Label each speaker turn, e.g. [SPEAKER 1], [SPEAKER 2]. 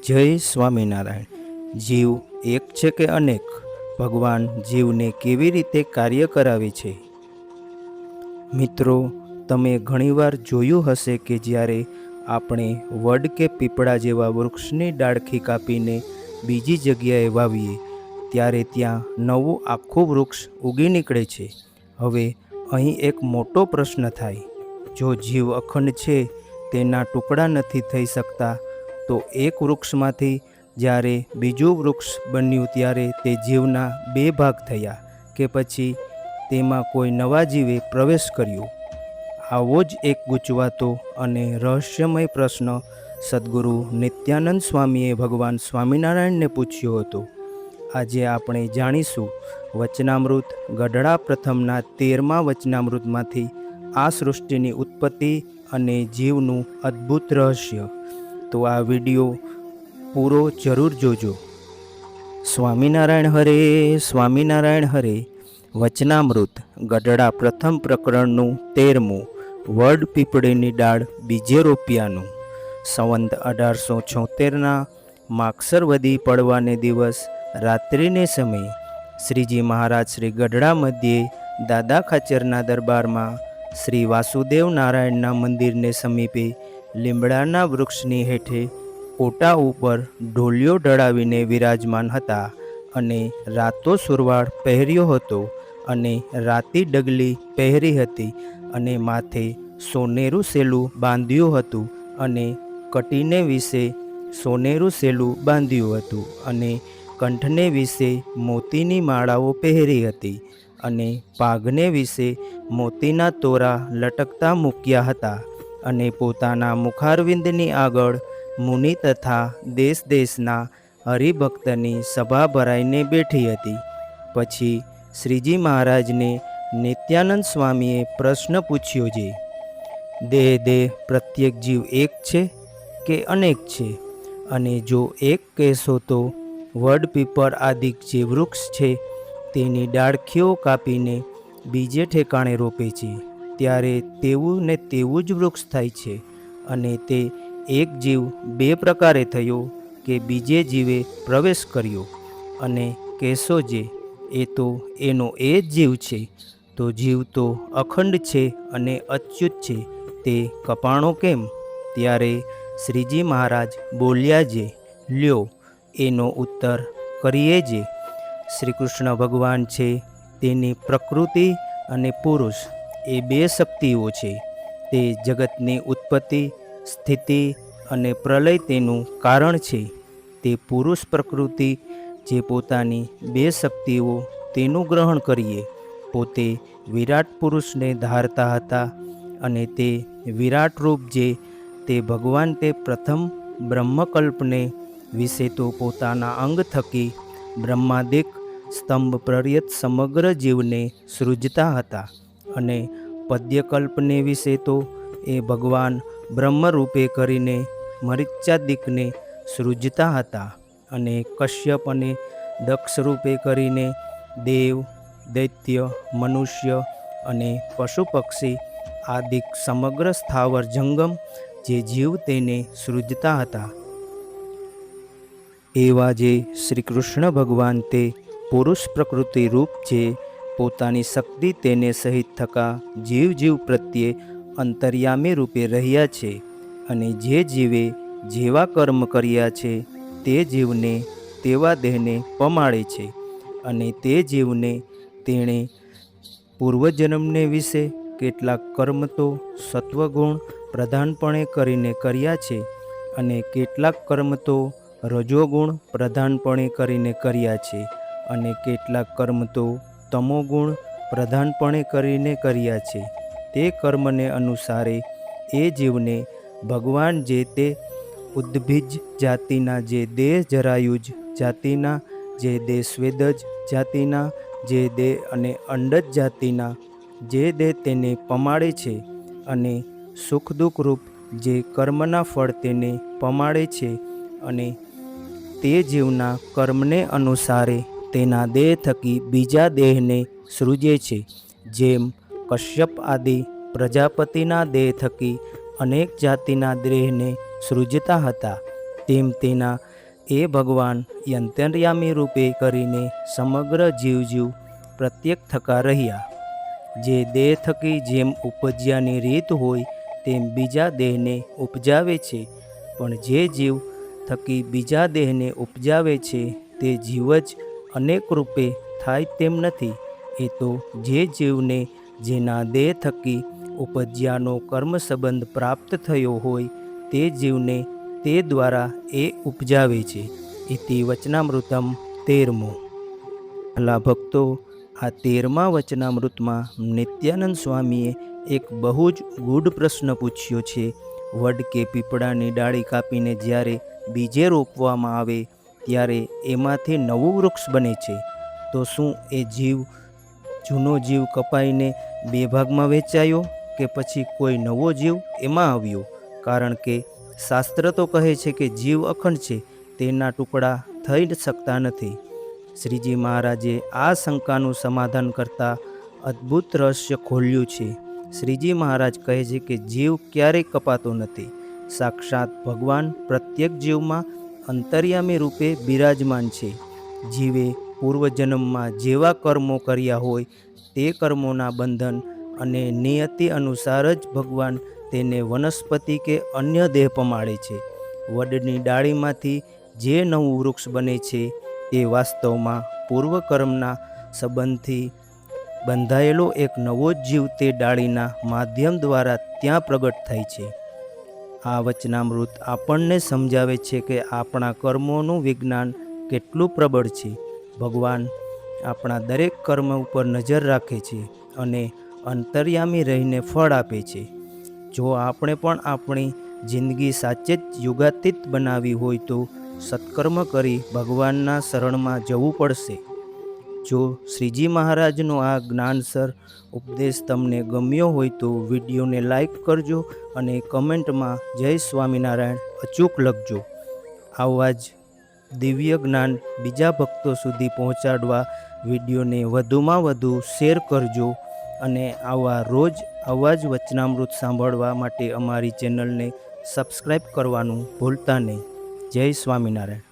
[SPEAKER 1] જય સ્વામિનારાયણ. જીવ એક છે કે અનેક? ભગવાન જીવને કેવી રીતે કાર્ય કરાવે છે? મિત્રો, તમે ઘણીવાર જોયું હશે કે જ્યારે આપણે વડ કે પીપળા જેવા વૃક્ષની ડાળખી કાપીને બીજી જગ્યાએ વાવીએ ત્યારે ત્યાં નવું આખું વૃક્ષ ઉગી નીકળે છે. હવે અહીં એક મોટો પ્રશ્ન થાય, જો જીવ અખંડ છે, તેના ટુકડા નથી થઈ શકતા, તો એક વૃક્ષમાંથી જ્યારે બીજું વૃક્ષ બન્યું ત્યારે તે જીવના બે ભાગ થયા કે પછી તેમાં કોઈ નવા જીવે પ્રવેશ કર્યો? આવો જ એક ગૂંચવાતો અને રહસ્યમય પ્રશ્ન સદ્ગુરુ નિત્યાનંદ સ્વામીએ ભગવાન સ્વામિનારાયણને પૂછ્યો હતો. આજે આપણે જાણીશું વચનામૃત ગઢડા પ્રથમના 13મા વચનામૃતમાંથી આ સૃષ્ટિની ઉત્પત્તિ અને જીવનું અદ્ભુત રહસ્ય. તો આ વિડીયો પૂરો જરૂર જોજો. સ્વામિનારાયણ હરે, સ્વામિનારાયણ હરે. વચનામૃત ગઢડા પ્રથમ પ્રકરણનું 13મું, વડ પીપળીની ડાળ બીજે રોપ્યાનું. સંવંત 1876ના માગસર વદી પડવાને દિવસ રાત્રિને સમયે શ્રીજી મહારાજ શ્રી ગઢડા મધ્યે દાદા ખાચરના દરબારમાં શ્રી વાસુદેવ નારાયણના મંદિરને સમીપે લીમડાના વૃક્ષની હેઠે ઓટા ઉપર ઢોલિયો ઢળાવીને વિરાજમાન હતા અને રાતો સુરવાળ પહેર્યો હતો અને રાતી ડગલી પહેરી હતી અને માથે સોનેરું સેલું બાંધ્યું હતું અને કટીને વિશે સોનેરું સેલું બાંધ્યું હતું અને કંઠને વિશે મોતીની માળાઓ પહેરી હતી અને પાઘને વિશે મોતીના તોરા લટકતા મૂક્યા હતા અને પોતાના મુખારવિંદની આગળ મુનિ તથા દેશ દેશના હરિભક્તની સભા ભરાઈને બેઠી હતી. પછી શ્રીજી મહારાજને નિત્યાનંદ સ્વામીએ પ્રશ્ન પૂછ્યો છે, દેહ પ્રત્યેક જીવ એક છે કે અનેક છે? અને જો એક કહેશો તો વડ પીપળ આદિ જે વૃક્ષ છે તેની ડાળખીઓ કાપીને બીજે ઠેકાણે રોપે છે ત્યારે તેવું ને તેવું જ વૃક્ષ થાય છે, અને તે એક જીવ બે પ્રકારે થયો કે બીજે જીવે પ્રવેશ કર્યો. અને કહેશો જે એ તો એનો એ જ જીવ છે, તો જીવ તો અખંડ છે અને અચ્યુત છે, તે કપાણો કેમ? ત્યારે શ્રીજી મહારાજ બોલ્યા જે, લ્યો એનો ઉત્તર કરીએ જે. શ્રી કૃષ્ણ ભગવાન છે, તેની પ્રકૃતિ અને પુરુષ એ બે શક્તિઓ છે. તે જગતની ઉત્પત્તિ, સ્થિતિ અને પ્રલય તેનું કારણ છે. તે પુરુષ પ્રકૃતિ જે પોતાની બે શક્તિઓ તેનું ગ્રહણ કરીએ પોતે વિરાટ પુરુષને ધારતા હતા, અને તે વિરાટ રૂપ જે તે ભગવાન તે પ્રથમ બ્રહ્મકલ્પને વિશે તો પોતાના અંગ થકી બ્રહ્માદિક સ્તંભ પર્યત સમગ્ર જીવને સૃજતા હતા, અને પદ્યકલ્પને વિશે તો એ ભગવાન બ્રહ્મરૂપે કરીને મરીચાદિકને સૃજતા હતા, અને કશ્યપ અને દક્ષ રૂપે કરીને દેવ, દૈત્ય, મનુષ્ય અને પશુ પક્ષી આદિક સમગ્ર સ્થાવર જંગમ જે જીવ તેને સૃજતા હતા. એવા જે શ્રી કૃષ્ણ ભગવાન તે પુરુષ પ્રકૃતિ રૂપ જે પોતાની શક્તિ તેને સહિત થકા જીવ પ્રત્યે અંતર્યામી રૂપે રહ્યા છે, અને જે જીવે જેવા કર્મ કર્યા છે તે જીવને તેવા દેહને પમાડે છે, અને તે જીવને તેણે પૂર્વજન્મને વિશે કેટલાક કર્મ તો સત્વગુણ પ્રધાનપણે કરીને કર્યા છે, અને કેટલાક કર્મ તો રજોગુણ પ્રધાનપણે કરીને કર્યા છે, અને કેટલાક કર્મ તો તમોગુણ પ્રધાનપણે કરીને કર્યા છે. તે કર્મને અનુસારે એ જીવને ભગવાન જે તે ઉદ્ભિજ જાતિના, જે દેહ જરાયુજ જાતિના, જે દેહ સ્વેદજ જાતિના, જે દેહ અને અંડજ જાતિના, જે દેહ તેને પમાડે છે, અને સુખ દુઃખ રૂપ જે કર્મના ફળ તેને પમાડે છે, અને તે જીવના કર્મને અનુસારે તેના દેહ થકી બીજા દેહને સૃજે છે. જેમ કશ્યપ આદિ પ્રજાપતિના દેહ થકી અનેક જાતિના દેહને સૃજતા હતા, તેમ તેના એ ભગવાન અંતર્યામી રૂપે કરીને સમગ્ર જીવ પ્રત્યેક થકા રહ્યા. જે દેહ થકી જેમ ઉપજ્યાની રીત હોય તેમ બીજા દેહને ઉપજાવે છે, પણ જે જીવ થકી બીજા દેહને ઉપજાવે છે તે જીવ જ અનેક રૂપે થાય તેમ નથી. એ તો જે જીવને જેના દેહ થકી ઉપજ્યાનો કર્મ સંબંધ પ્રાપ્ત થયો હોય તે જીવને તે દ્વારા એ ઉપજાવે છે. ઇતિ વચનામૃતમ 13. ભલા ભક્તો, આ 13મા વચનામૃતમાં નિત્યાનંદ સ્વામીએ એક બહુ જ ગૂઢ પ્રશ્ન પૂછ્યો છે. વડ કે પીપળાની ડાળી કાપીને જ્યારે બીજે રોપવામાં આવે ત્યારે એમાંથી નવું વૃક્ષ બને છે, તો શું એ જૂનો જીવ કપાઈને 2 ભાગમાં વહેંચાયો કે પછી કોઈ નવો જીવ એમાં આવ્યો? કારણ કે શાસ્ત્ર તો કહે છે કે જીવ અખંડ છે, તેના ટુકડા થઈ શકતા નથી. શ્રીજી મહારાજે આ શંકાનું સમાધાન કરતા અદ્ભુત રહસ્ય ખોલ્યું છે. શ્રીજી મહારાજ કહે છે કે જીવ ક્યારેય કપાતો નથી. સાક્ષાત ભગવાન પ્રત્યેક જીવમાં અંતર્યામી રૂપે બિરાજમાન છે. જીવે પૂર્વજન્મમાં જેવા કર્મો કર્યા હોય તે કર્મોના બંધન અને નિયતિ અનુસાર જ ભગવાન તેને વનસ્પતિ કે અન્ય દેહ પમાડે છે. વડની ડાળીમાંથી જે નવું વૃક્ષ બને છે તે વાસ્તવમાં પૂર્વકર્મના સંબંધથી બંધાયેલો એક નવો જ જીવ તે ડાળીના માધ્યમ દ્વારા ત્યાં પ્રગટ થાય છે. આ વચનામૃત આપણને સમજાવે છે કે આપણા કર્મોનું વિજ્ઞાન કેટલું પ્રબળ છે. ભગવાન આપણા દરેક કર્મ ઉપર નજર રાખે છે અને અંતર્યામી રહીને ફળ આપે છે. જો આપણે પણ આપણી જિંદગી સાચે જ યુગાતીત બનાવી હોય તો સત્કર્મ કરી ભગવાનના શરણમાં જવું પડશે. જો શ્રીજી મહારાજનો આ જ્ઞાનસર ઉપદેશ તમને ગમ્યો હોય તો વિડીયોને લાઈક કરજો અને કમેન્ટમાં જય સ્વામિનારાયણ અચૂક લખજો. આવા જ દિવ્ય જ્ઞાન બીજા ભક્તો સુધી પહોંચાડવા વિડીયોને વધુમાં વધુ શેર કરજો અને આવા જ વચનામૃત સાંભળવા માટે અમારી ચેનલને સબસ્ક્રાઈબ કરવાનું ભૂલતા નહીં. જય સ્વામિનારાયણ.